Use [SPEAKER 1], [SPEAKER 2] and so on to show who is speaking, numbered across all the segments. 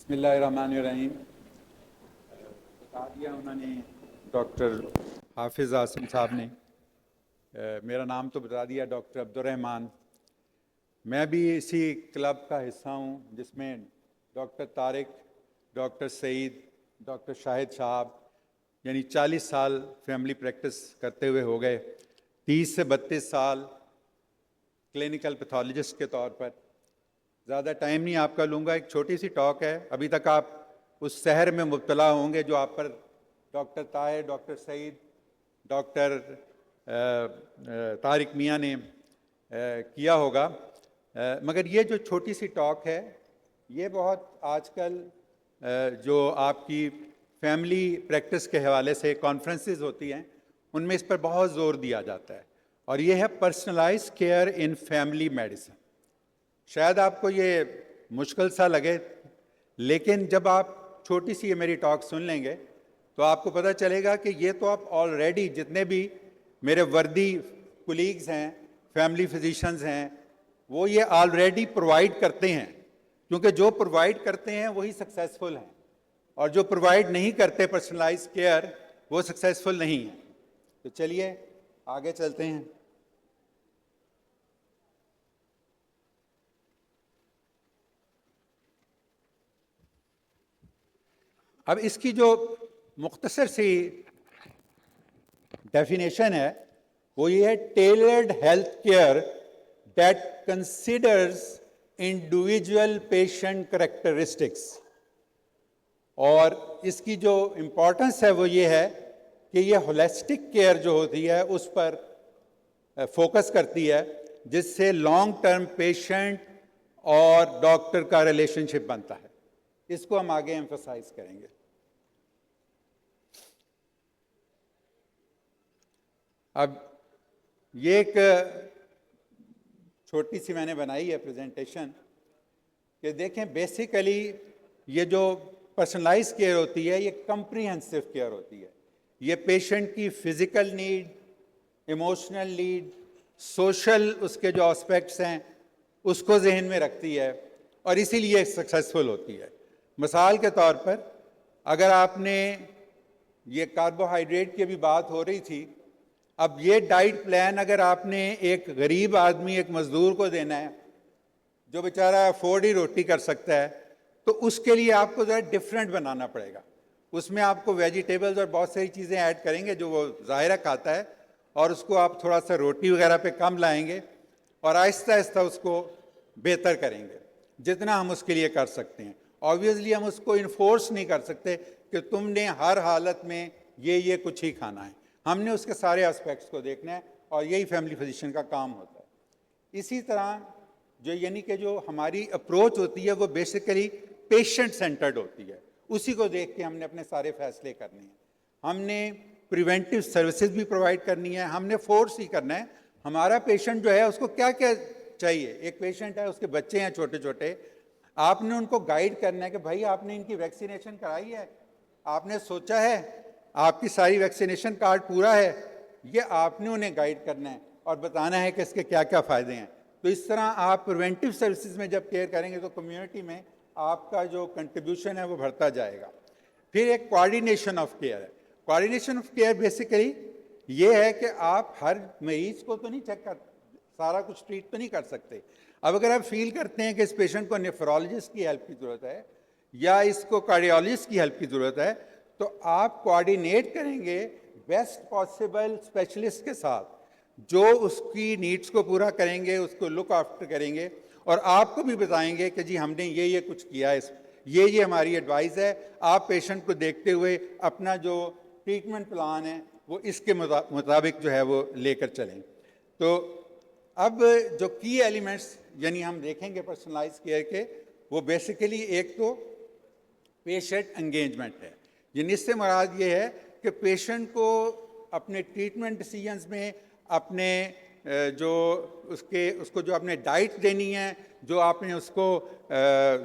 [SPEAKER 1] बिस्मिल्लाहिर्रहमानिर्रहीम। बता दिया उन्होंने डॉक्टर हाफिज़ आसिम साहब ने। मेरा नाम तो बता दिया, डॉक्टर अब्दुर्रहमान। मैं भी इसी क्लब का हिस्सा हूँ जिसमें doctor Tariq, doctor Saeed, doctor Shahid साहब यानी 40 साल फैमिली प्रैक्टिस करते हुए हो गए। 30 से 32 साल क्लिनिकल पैथोलॉजिस्ट के तौर पर। ज़्यादा टाइम नहीं आपका लूँगा, एक छोटी सी टॉक है। अभी तक आप उस शहर में मुब्तला होंगे जो आप पर doctor Tahir, doctor Saeed, doctor Tariq मियाँ ने किया होगा। मगर ये जो छोटी सी टॉक है, ये बहुत आजकल जो आपकी फैमिली प्रैक्टिस के हवाले से कॉन्फ्रेंसेस होती हैं, उनमें इस पर बहुत ज़ोर दिया जाता है, और ये है personalised care in family medicine. शायद आपको ये मुश्किल सा लगे, लेकिन जब आप छोटी सी ये मेरी टॉक सुन लेंगे तो आपको पता चलेगा कि ये तो आप ऑलरेडी, जितने भी मेरे वर्दी कुलीग्स हैं, फैमिली फिजिशियंस हैं, वो ये ऑलरेडी प्रोवाइड करते हैं, क्योंकि जो प्रोवाइड करते हैं वही सक्सेसफुल हैं, और जो प्रोवाइड नहीं करते पर्सनलाइज केयर, वो सक्सेसफुल नहीं है। तो चलिए आगे चलते हैं। अब इसकी जो मुख्तसर सी डेफिनेशन है वो ये है, tailored health care that considers individual patient characteristics. और इसकी जो इम्पोर्टेंस है वो ये है कि ये होलिस्टिक केयर जो होती है उस पर फोकस करती है, जिससे लॉन्ग टर्म पेशेंट और डॉक्टर का रिलेशनशिप बनता है। इसको हम आगे एम्फसाइज करेंगे। अब ये एक छोटी सी मैंने बनाई है प्रेजेंटेशन कि देखें, बेसिकली ये जो पर्सनलाइज केयर होती है ये कम्प्रीहेंसिव केयर होती है। ये पेशेंट की physical need, emotional need, social उसके जो एस्पेक्ट्स हैं उसको जहन में रखती है, और इसीलिए सक्सेसफुल होती है। मिसाल के तौर पर, अगर आपने ये कार्बोहाइड्रेट की भी बात हो रही थी, अब ये डाइट प्लान अगर आपने एक गरीब आदमी, एक मजदूर को देना है जो बेचारा अफोर्ड ही रोटी कर सकता है, तो उसके लिए आपको ज़रा डिफरेंट बनाना पड़ेगा। उसमें आपको वेजिटेबल्स और बहुत सारी चीज़ें ऐड करेंगे जो वो ज़ाहिरा खाता है, और उसको आप थोड़ा सा रोटी वगैरह पे कम लाएंगे और आहिस्ता आहिस्ता उसको बेहतर करेंगे जितना हम उसके लिए कर सकते हैं। ऑब्वियसली हम उसको इन्फोर्स नहीं कर सकते कि तुमने हर हालत में ये कुछ ही खाना है। हमने उसके सारे एस्पेक्ट्स को देखना है, और यही फैमिली फिजिशियन का काम होता है। इसी तरह जो यानी कि जो हमारी अप्रोच होती है वो बेसिकली पेशेंट सेंटर्ड होती है। उसी को देख के हमने अपने सारे फैसले करने हैं। हमने प्रिवेंटिव सर्विसेज भी प्रोवाइड करनी है, हमने फोर्स ही करना है। हमारा पेशेंट जो है उसको क्या क्या चाहिए, एक पेशेंट है, उसके बच्चे हैं छोटे छोटे, आपने उनको गाइड करना है कि भाई आपने इनकी वैक्सीनेशन कराई है, आपने सोचा है, आपकी सारी वैक्सीनेशन कार्ड पूरा है, ये आपने उन्हें गाइड करना है और बताना है कि इसके क्या क्या फ़ायदे हैं। तो इस तरह आप प्रिवेंटिव सर्विसेज में जब केयर करेंगे तो कम्युनिटी में आपका जो कंट्रीब्यूशन है वो बढ़ता जाएगा। फिर एक कोऑर्डिनेशन ऑफ केयर है। कोऑर्डिनेशन ऑफ केयर बेसिकली ये है कि आप हर मरीज को तो नहीं चेक कर, सारा कुछ ट्रीट तो नहीं कर सकते। अब अगर आप फील करते हैं कि इस पेशेंट को नेफ्रोलॉजिस्ट की हेल्प की ज़रूरत है या इसको कार्डियोलॉजिस्ट की हेल्प की ज़रूरत है, तो आप कोऑर्डिनेट करेंगे बेस्ट पॉसिबल स्पेशलिस्ट के साथ जो उसकी नीड्स को पूरा करेंगे, उसको लुक आफ्टर करेंगे, और आपको भी बताएंगे कि जी हमने ये कुछ किया है, ये हमारी एडवाइस है, आप पेशेंट को देखते हुए अपना जो ट्रीटमेंट प्लान है वो इसके मुताबिक जो है वो लेकर चलें। तो अब जो की एलिमेंट्स यानी हम देखेंगे पर्सनलाइज केयर के, वो बेसिकली एक तो पेशेंट एंगेजमेंट है। यानी इससे मुराद ये है कि पेशेंट को अपने ट्रीटमेंट डिसीजंस में, अपने जो उसको जो आपने डाइट देनी है, जो आपने उसको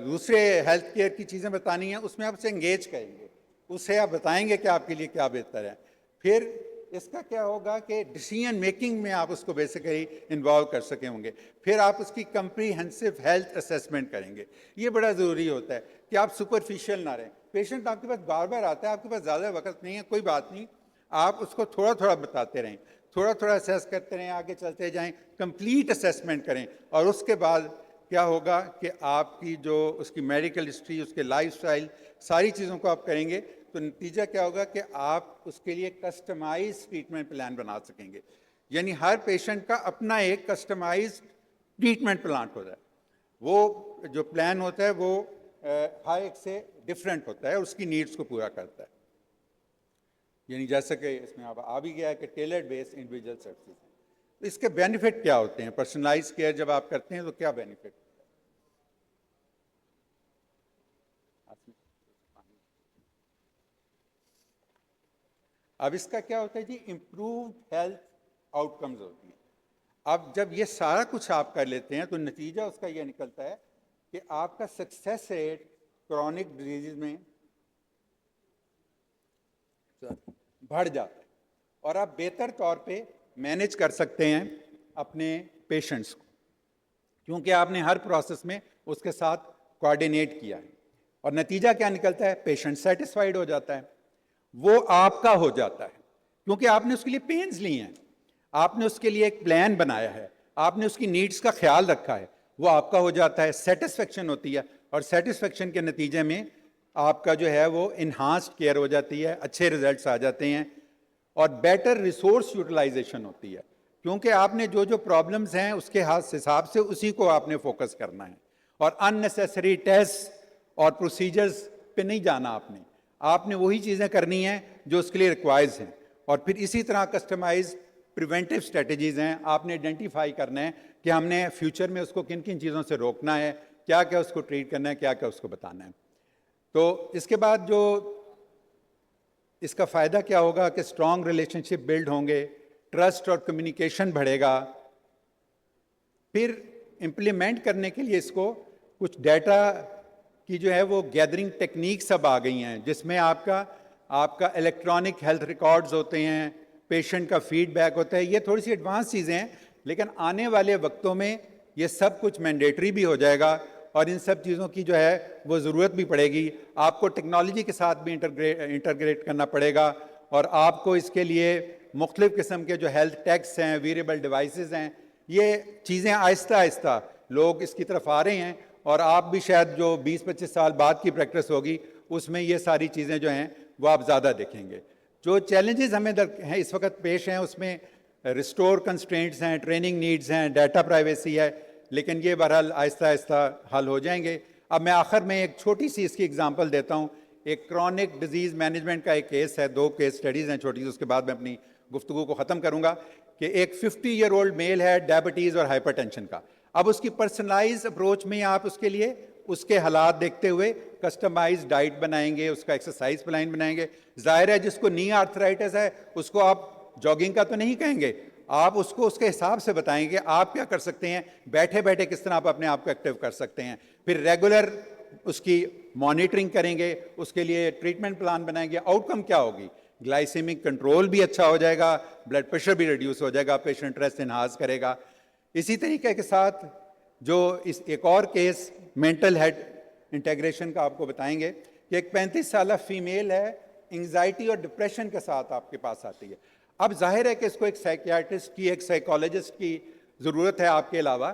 [SPEAKER 1] दूसरे हेल्थ केयर की चीज़ें बतानी हैं, उसमें आप उसे एंगेज करेंगे, उससे आप बताएंगे कि आपके लिए क्या बेहतर है। फिर इसका क्या होगा कि डिसीजन मेकिंग में आप उसको बेसिकली इन्वॉल्व कर सके होंगे। फिर आप उसकी कंप्रीहेंसिव हेल्थ असेसमेंट करेंगे। ये बड़ा ज़रूरी होता है कि आप सुपरफिशियल ना रहें। पेशेंट आपके पास बार बार आता है, आपके पास ज़्यादा वक्त नहीं है, कोई बात नहीं, आप उसको थोड़ा थोड़ा बताते रहें, थोड़ा थोड़ा असेस करते रहें, आगे चलते जाएं, कंप्लीट असेसमेंट करें। और उसके बाद क्या होगा कि आपकी जो उसकी मेडिकल हिस्ट्री, उसके लाइफस्टाइल, सारी चीज़ों को आप करेंगे तो नतीजा क्या होगा कि आप उसके लिए कस्टमाइज ट्रीटमेंट प्लान बना सकेंगे। यानी हर पेशेंट का अपना एक कस्टमाइज ट्रीटमेंट प्लान होता है। वो जो प्लान होता है वो हर एक से डिफरेंट होता है, उसकी नीड्स को पूरा करता है। यानी जैसे कि इसमें अब आ भी गया है कि टेलर्ड बेस्ड इंडिविजुअल सर्विसेज। तो इसके बेनिफिट क्या होते हैं? पर्सनलाइज केयर जब आप करते हैं तो क्या बेनिफिट? अब इसका क्या होता है जी? इम्प्रूव्ड हेल्थ आउटकम्स होती है। अब जब ये सारा कुछ आप कर लेते हैं तो नतीजा उसका ये निकलता है कि आपका सक्सेस रेट क्रॉनिक डिजीज में बढ़ जाता है और आप बेहतर तौर पे मैनेज कर सकते हैं अपने पेशेंट्स को, क्योंकि आपने हर प्रोसेस में उसके साथ कोऑर्डिनेट किया है। और नतीजा क्या निकलता है? पेशेंट सेटिस्फाइड हो जाता है, वो आपका हो जाता है, क्योंकि आपने उसके लिए पेन्स लिए हैं, आपने उसके लिए एक प्लान बनाया है, आपने उसकी नीड्स का ख्याल रखा है, वो आपका हो जाता है, सेटिस्फेक्शन होती है। और सेटिस्फेक्शन के नतीजे में आपका जो है वो इन्हांस्ड केयर हो जाती है, अच्छे रिजल्ट्स आ जाते हैं और बेटर रिसोर्स यूटिलाइजेशन होती है, क्योंकि आपने जो जो प्रॉब्लम्स हैं उसके हिसाब से उसी को आपने फोकस करना है। और अननेसेसरी टेस्ट और प्रोसीजर्स पे नहीं जाना आपने वही चीज़ें करनी हैं जो उसके लिए रिक्वायर्स हैं। और फिर इसी तरह कस्टमाइज प्रिवेंटिव स्ट्रेटजीज़ हैं, आपने आइडेंटिफाई करना है कि हमने फ्यूचर में उसको किन किन चीज़ों से रोकना है, क्या क्या उसको ट्रीट करना है, क्या क्या उसको बताना है। तो इसके बाद जो इसका फ़ायदा क्या होगा कि स्ट्रॉन्ग रिलेशनशिप बिल्ड होंगे, ट्रस्ट और कम्युनिकेशन बढ़ेगा। फिर इम्प्लीमेंट करने के लिए इसको कुछ डेटा की जो है वो गैदरिंग टेक्निक्स अब आ गई हैं, जिसमें आपका इलेक्ट्रॉनिक हेल्थ रिकॉर्ड्स होते हैं, पेशेंट का फीडबैक होता है। ये थोड़ी सी एडवांस चीज़ें हैं, लेकिन आने वाले वक्तों में ये सब कुछ मैंडेटरी भी हो जाएगा और इन सब चीज़ों की जो है वो ज़रूरत भी पड़ेगी। आपको टेक्नोलॉजी के साथ भी इंटरग्रेट करना पड़ेगा और आपको इसके लिए मुख्तलिफ़ किस्म के जो हेल्थ टैग्स हैं, वेरिएबल डिवाइसेस हैं, ये चीज़ें आहिस्ता आहिस्ता लोग इसकी तरफ आ रहे हैं और आप भी शायद जो 20-25 साल बाद की प्रैक्टिस होगी उसमें ये सारी चीज़ें जो हैं वो आप ज़्यादा देखेंगे। जो चैलेंजेस हमें हैं इस वक्त पेश हैं उसमें रिस्टोर कंस्ट्रेंट्स हैं, ट्रेनिंग नीड्स हैं, डाटा प्राइवेसी है, लेकिन ये बहरहाल आहिस्ता आहिस्ता हल हो जाएंगे। अब मैं आखिर में एक छोटी सी इसकी एग्जांपल देता हूँ। एक क्रॉनिक डिजीज़ मैनेजमेंट का एक केस है, 2 केस स्टडीज़ हैं छोटी सी, उसके बाद मैं अपनी गुफ्तगू को ख़त्म करूँगा। कि एक 50 ईयर ओल्ड मेल है, डायबिटीज़ और हाइपरटेंशन का। अब उसकी पर्सनलाइज अप्रोच में आप उसके लिए उसके हालात देखते हुए कस्टमाइज डाइट बनाएंगे, उसका एक्सरसाइज प्लान बनाएंगे। जाहिर है जिसको नी आर्थराइटिस है उसको आप जॉगिंग का तो नहीं कहेंगे, आप उसको उसके हिसाब से बताएंगे आप क्या कर सकते हैं, बैठे बैठे किस तरह आप अपने आप को एक्टिव कर सकते हैं। फिर रेगुलर उसकी मॉनिटरिंग करेंगे, उसके लिए ट्रीटमेंट प्लान बनाएंगे। आउटकम क्या होगी? ग्लाइसेमिक कंट्रोल भी अच्छा हो जाएगा, ब्लड प्रेशर भी रिड्यूस हो जाएगा, पेशेंट रेस्ट इन्हांस करेगा। इसी तरीके के साथ जो इस एक और केस मेंटल हेल्थ इंटीग्रेशन का आपको बताएंगे कि एक 35 साल फीमेल है, एंग्जाइटी और डिप्रेशन के साथ आपके पास आती है। अब जाहिर है कि इसको एक साइकियाट्रिस्ट की, एक साइकोलॉजिस्ट की ज़रूरत है आपके अलावा,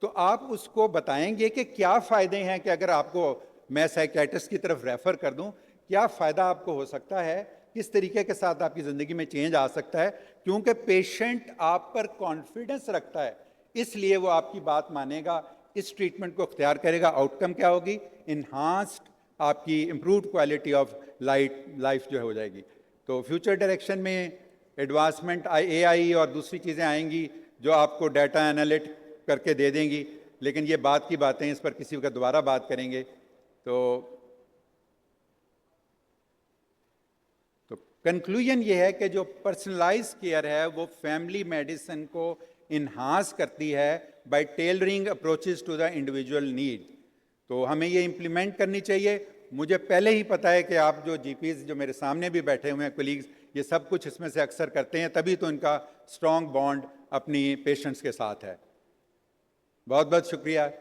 [SPEAKER 1] तो आप उसको बताएंगे कि क्या फ़ायदे हैं कि अगर आपको मैं साइकियाट्रिस्ट की तरफ रेफ़र कर दूं, क्या फ़ायदा आपको हो सकता है, किस तरीके के साथ आपकी ज़िंदगी में चेंज आ सकता है। क्योंकि पेशेंट आप पर कॉन्फिडेंस रखता है, इसलिए वो आपकी बात मानेगा, इस ट्रीटमेंट को अख्तियार करेगा। आउटकम क्या होगी? इन्हांस्ड आपकी इम्प्रूव्ड क्वालिटी ऑफ लाइफ जो है हो जाएगी। तो फ्यूचर डायरेक्शन में एडवांसमेंट AI और दूसरी चीज़ें आएंगी जो आपको डाटा एनालिट करके दे देंगी, लेकिन ये बात की बातें, इस पर किसी वक्त दोबारा बात करेंगे। तो कंक्लूजन ये है कि जो पर्सनलाइज केयर है वो फैमिली मेडिसिन को इन्हांस करती है by tailoring approaches to the individual need. तो हमें ये इम्प्लीमेंट करनी चाहिए। मुझे पहले ही पता है कि आप जो GPs जो मेरे सामने भी बैठे हुए हैं कोलीग्स, ये सब कुछ इसमें से अक्सर करते हैं, तभी तो इनका स्ट्रॉन्ग बॉन्ड अपनी पेशेंट्स के साथ है। बहुत बहुत शुक्रिया।